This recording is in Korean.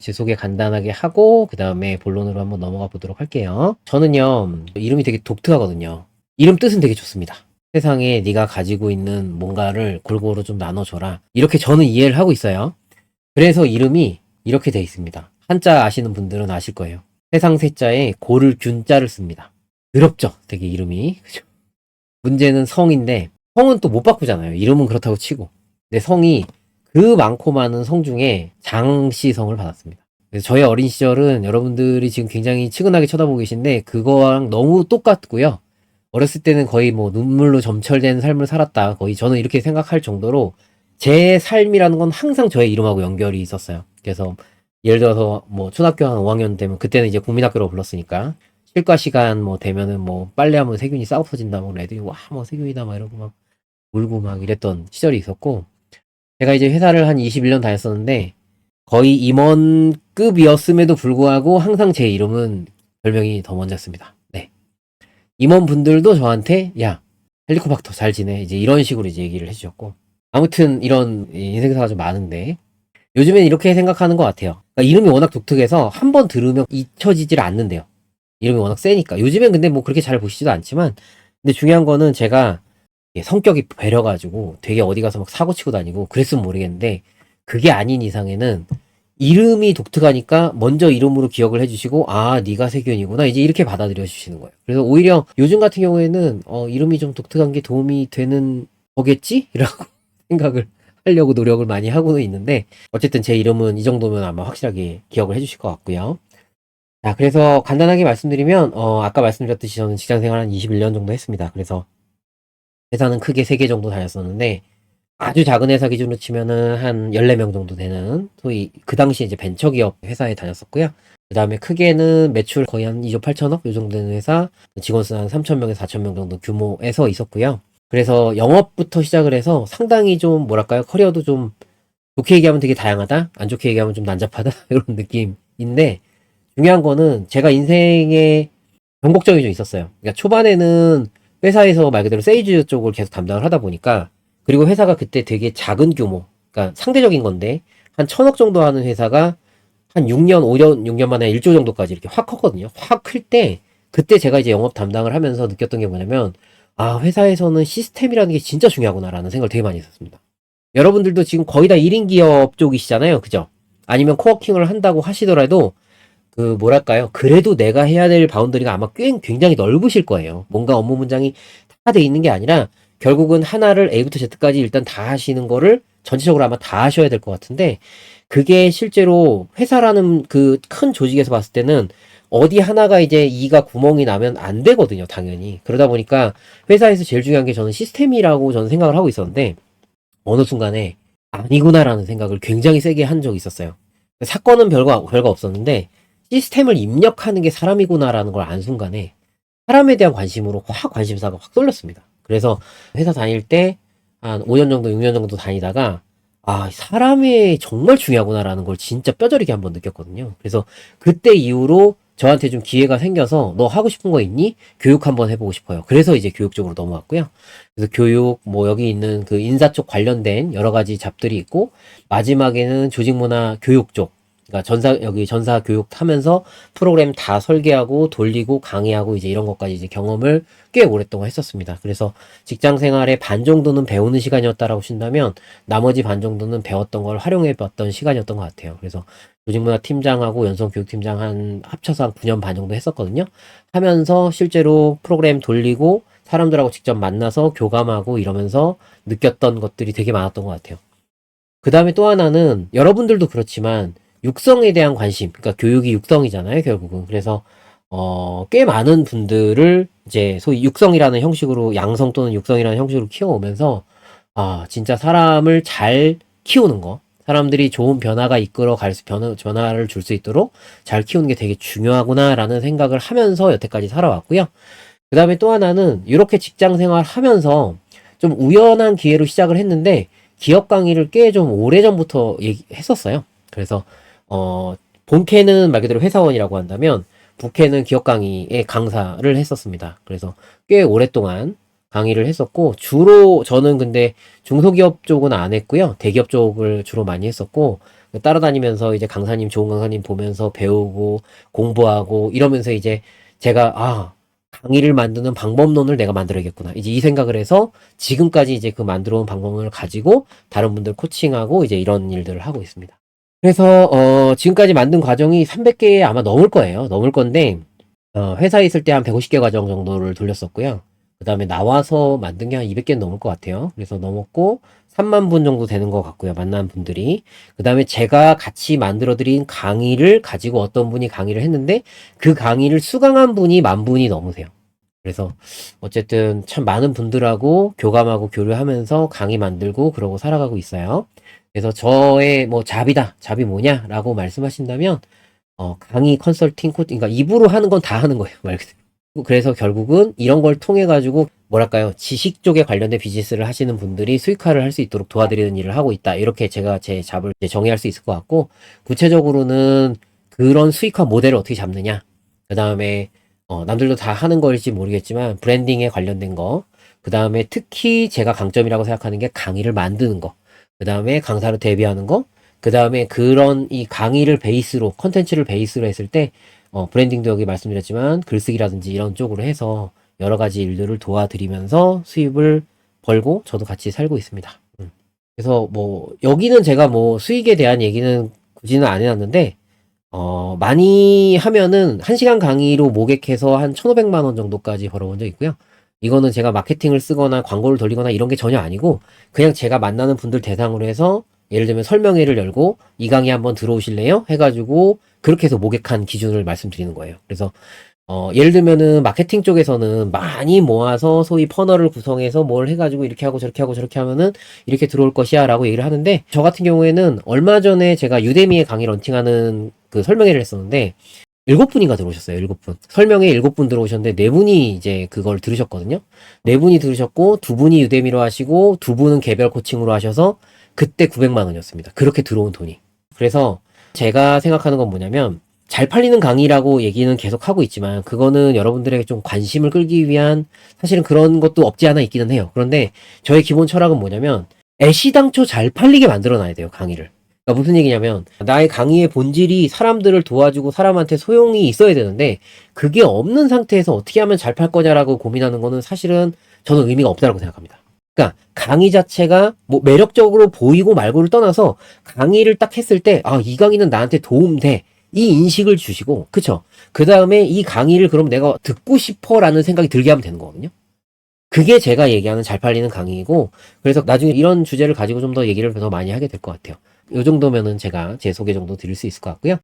제 소개 간단하게 하고 그 다음에 본론으로 한번 넘어가 보도록 할게요. 저는요 이름이 되게 독특하거든요. 이름 뜻은 되게 좋습니다. 세상에 네가 가지고 있는 뭔가를 골고루 좀 나눠줘라, 이렇게 저는 이해를 하고 있어요. 그래서 이름이 이렇게 돼 있습니다. 한자 아시는 분들은 아실 거예요. 세상 세자에 고를 균자를 씁니다. 더럽죠 되게 이름이. 그죠? 문제는 성인데 성은 또 못 바꾸잖아요. 이름은 그렇다고 치고. 근데 성이 그 많고 많은 성 중에 장씨성을 받았습니다. 그래서 저의 어린 시절은 여러분들이 지금 굉장히 측은하게 쳐다보고 계신데 그거랑 너무 똑같고요. 어렸을 때는 거의 뭐 눈물로 점철된 삶을 살았다, 거의 저는 이렇게 생각할 정도로 제 삶이라는 건 항상 저의 이름하고 연결이 있었어요. 그래서 예를 들어서 뭐 초등학교 한 5학년 되면, 그때는 이제 국민학교로 불렀으니까 실과 시간 뭐 되면은 뭐 빨래하면 세균이 싹 없어진다, 뭐 애들이 와 뭐 세균이다 막 이러고 막 울고 막 이랬던 시절이 있었고, 제가 이제 회사를 한 21년 다녔었는데 거의 임원급이었음에도 불구하고 항상 제 이름은 별명이 더 먼저였습니다. 네. 임원분들도 저한테 야 헬리코박터 잘 지내, 이제 이런 식으로 이제 얘기를 해주셨고, 아무튼 이런 인생사가 좀 많은데 요즘엔 이렇게 생각하는 것 같아요. 그러니까 이름이 워낙 독특해서 한 번 들으면 잊혀지질 않는데요. 이름이 워낙 세니까. 요즘엔 근데 뭐 그렇게 잘 보시지도 않지만, 근데 중요한 거는 제가 성격이 배려가지고 되게 어디 가서 막 사고 치고 다니고 그랬으면 모르겠는데, 그게 아닌 이상에는 이름이 독특하니까 먼저 이름으로 기억을 해주시고 아 네가 세균이구나 이제 이렇게 받아들여 주시는 거예요. 그래서 오히려 요즘 같은 경우에는 이름이 좀 독특한 게 도움이 되는 거겠지? 라고 생각을 하려고 노력을 많이 하고는 있는데, 어쨌든 제 이름은 이 정도면 아마 확실하게 기억을 해주실 것 같고요. 자, 그래서 간단하게 말씀드리면 아까 말씀드렸듯이 저는 직장생활 한 21년 정도 했습니다. 그래서 회사는 크게 3개 정도 다녔었는데, 아주 작은 회사 기준으로 치면은 한 14명 정도 되는, 소위 그 당시에 이제 벤처기업 회사에 다녔었고요. 그 다음에 크게는 매출 거의 한 2조 8천억 요 정도 되는 회사, 직원 수 한 3,000명에서 4,000명 정도 규모에서 있었고요. 그래서 영업부터 시작을 해서 상당히 좀 뭐랄까요, 커리어도 좀 좋게 얘기하면 되게 다양하다, 안 좋게 얘기하면 좀 난잡하다 이런 느낌인데, 중요한 거는 제가 인생에 변곡점이 좀 있었어요. 그러니까 초반에는 회사에서 말 그대로 세일즈 쪽을 계속 담당을 하다 보니까, 그리고 회사가 그때 되게 작은 규모, 그러니까 상대적인 건데 한 1,000억 정도 하는 회사가 한 6년, 5년, 6년 만에 1조 정도까지 이렇게 확 컸거든요. 확 클 때, 그때 제가 이제 영업 담당을 하면서 느꼈던 게 뭐냐면, 아, 회사에서는 시스템이라는 게 진짜 중요하구나라는 생각을 되게 많이 했었습니다. 여러분들도 지금 거의 다 1인 기업 쪽이시잖아요. 그죠? 아니면 코워킹을 한다고 하시더라도 그 뭐랄까요, 그래도 내가 해야 될 바운더리가 아마 굉장히 넓으실 거예요. 뭔가 업무 문장이 다 돼 있는 게 아니라 결국은 하나를 A부터 Z까지 일단 다 하시는 거를 전체적으로 아마 다 하셔야 될 것 같은데, 그게 실제로 회사라는 그 큰 조직에서 봤을 때는 어디 하나가 이제 이가 구멍이 나면 안 되거든요, 당연히. 그러다 보니까 회사에서 제일 중요한 게 저는 시스템이라고 저는 생각을 하고 있었는데, 어느 순간에 아니구나라는 생각을 굉장히 세게 한 적이 있었어요. 사건은 별거 없었는데 시스템을 입력하는 게 사람이구나라는 걸 안 순간에 사람에 대한 관심으로 확 관심사가 확 쏠렸습니다. 그래서 회사 다닐 때 한 5년 정도, 6년 정도 다니다가 아, 사람이 정말 중요하구나라는 걸 진짜 뼈저리게 한번 느꼈거든요. 그래서 그때 이후로 저한테 좀 기회가 생겨서 너 하고 싶은 거 있니? 교육 한번 해보고 싶어요. 그래서 이제 교육 쪽으로 넘어왔고요. 그래서 교육, 뭐 여기 있는 그 인사 쪽 관련된 여러 가지 잡들이 있고, 마지막에는 조직문화 교육 쪽, 그러니까 여기 전사 교육 하면서 프로그램 다 설계하고 돌리고 강의하고 이제 이런 것까지 이제 경험을 꽤 오랫동안 했었습니다. 그래서 직장 생활의 반 정도는 배우는 시간이었다라고 하신다면 나머지 반 정도는 배웠던 걸 활용해 봤던 시간이었던 것 같아요. 그래서 조직문화 팀장하고 연성교육팀장 한 합쳐서 한 9년 반 정도 했었거든요. 하면서 실제로 프로그램 돌리고 사람들하고 직접 만나서 교감하고 이러면서 느꼈던 것들이 되게 많았던 것 같아요. 그 다음에 또 하나는 여러분들도 그렇지만 육성에 대한 관심, 그러니까 교육이 육성이잖아요, 결국은. 그래서 꽤 많은 분들을 이제 소위 육성이라는 형식으로, 양성 또는 육성이라는 형식으로 키워오면서 아, 진짜 사람을 잘 키우는 거, 사람들이 좋은 변화가 이끌어 갈 수, 변화를 줄 수 있도록 잘 키우는 게 되게 중요하구나라는 생각을 하면서 여태까지 살아왔고요. 그 다음에 또 하나는 이렇게 직장 생활 하면서 좀 우연한 기회로 시작을 했는데 기업 강의를 꽤 좀 오래전부터 했었어요. 그래서 본캐는 말 그대로 회사원이라고 한다면 부캐는 기업 강의의 강사를 했었습니다. 그래서 꽤 오랫동안 강의를 했었고, 주로 저는 근데 중소기업 쪽은 안 했고요. 대기업 쪽을 주로 많이 했었고, 따라다니면서 이제 강사님, 좋은 강사님 보면서 배우고 공부하고 이러면서 이제 제가 강의를 만드는 방법론을 내가 만들어야겠구나. 이제 이 생각을 해서 지금까지 이제 그 만들어 온 방법론을 가지고 다른 분들 코칭하고 이제 이런 일들을 하고 있습니다. 그래서 지금까지 만든 과정이 300개 아마 넘을 거예요. 넘을 건데 회사에 있을 때 한 150개 과정 정도를 돌렸었고요. 그 다음에 나와서 만든 게 한 200개는 넘을 것 같아요. 그래서 넘었고 3만 분 정도 되는 것 같고요. 만난 분들이. 그 다음에 제가 같이 만들어드린 강의를 가지고 어떤 분이 강의를 했는데 그 강의를 수강한 분이 10,000분이 넘으세요. 그래서 어쨌든 참 많은 분들하고 교감하고 교류하면서 강의 만들고 그러고 살아가고 있어요. 그래서 저의 뭐 잡이 뭐냐라고 말씀하신다면 강의 컨설팅 그러니까 입으로 하는 건 다 하는 거예요. 말 그대로. 그래서 결국은 이런 걸 통해 가지고 뭐랄까요, 지식 쪽에 관련된 비즈니스를 하시는 분들이 수익화를 할 수 있도록 도와드리는 일을 하고 있다. 이렇게 제가 제 잡을 이제 정의할 수 있을 것 같고, 구체적으로는 그런 수익화 모델을 어떻게 잡느냐. 그 다음에 남들도 다 하는 걸지 모르겠지만 브랜딩에 관련된 거. 그 다음에 특히 제가 강점이라고 생각하는 게 강의를 만드는 거. 그 다음에 강사로 데뷔하는 거. 그 다음에 그런 이 강의를 베이스로, 컨텐츠를 베이스로 했을 때, 브랜딩도 여기 말씀드렸지만 글쓰기라든지 이런 쪽으로 해서 여러 가지 일들을 도와드리면서 수입을 벌고 저도 같이 살고 있습니다. 그래서 뭐, 여기는 제가 뭐 수익에 대한 얘기는 굳이는 안 해놨는데, 많이 하면은 1시간 강의로 모객해서 한 1,500만 원 정도까지 벌어본 적 있고요. 이거는 제가 마케팅을 쓰거나 광고를 돌리거나 이런 게 전혀 아니고, 그냥 제가 만나는 분들 대상으로 해서 예를 들면 설명회를 열고 이 강의 한번 들어오실래요? 해가지고 그렇게 해서 모객한 기준을 말씀드리는 거예요. 그래서 예를 들면은 마케팅 쪽에서는 많이 모아서 소위 퍼널을 구성해서 뭘 해가지고 이렇게 하고 저렇게 하고 저렇게 하면은 이렇게 들어올 것이야 라고 얘기를 하는데, 저 같은 경우에는 얼마 전에 제가 유데미에 강의 런칭하는 그 설명회를 했었는데 7분인가 들어오셨어요. 7분. 설명회 7분 들어오셨는데 4분이 이제 그걸 들으셨거든요. 4분이 들으셨고 2분이 유데미로 하시고 2분은 개별 코칭으로 하셔서 그때 900만 원이었습니다. 그렇게 들어온 돈이. 그래서 제가 생각하는 건 뭐냐면, 잘 팔리는 강의라고 얘기는 계속 하고 있지만 그거는 여러분들에게 좀 관심을 끌기 위한, 사실은 그런 것도 없지 않아 있기는 해요. 그런데 저의 기본 철학은 뭐냐면, 애시당초 잘 팔리게 만들어 놔야 돼요, 강의를. 그러니까 무슨 얘기냐면, 나의 강의의 본질이 사람들을 도와주고 사람한테 소용이 있어야 되는데 그게 없는 상태에서 어떻게 하면 잘 팔 거냐라고 고민하는 거는 사실은 저는 의미가 없다고 생각합니다. 그러니까 강의 자체가 뭐 매력적으로 보이고 말고를 떠나서 강의를 딱 했을 때 이 강의는 나한테 도움돼, 이 인식을 주시고, 그쵸? 그 다음에 이 강의를 그럼 내가 듣고 싶어 라는 생각이 들게 하면 되는 거거든요. 그게 제가 얘기하는 잘 팔리는 강의이고, 그래서 나중에 이런 주제를 가지고 좀 더 얘기를 더 많이 하게 될 것 같아요. 요 정도면은 제가 제 소개 정도 드릴 수 있을 것 같고요.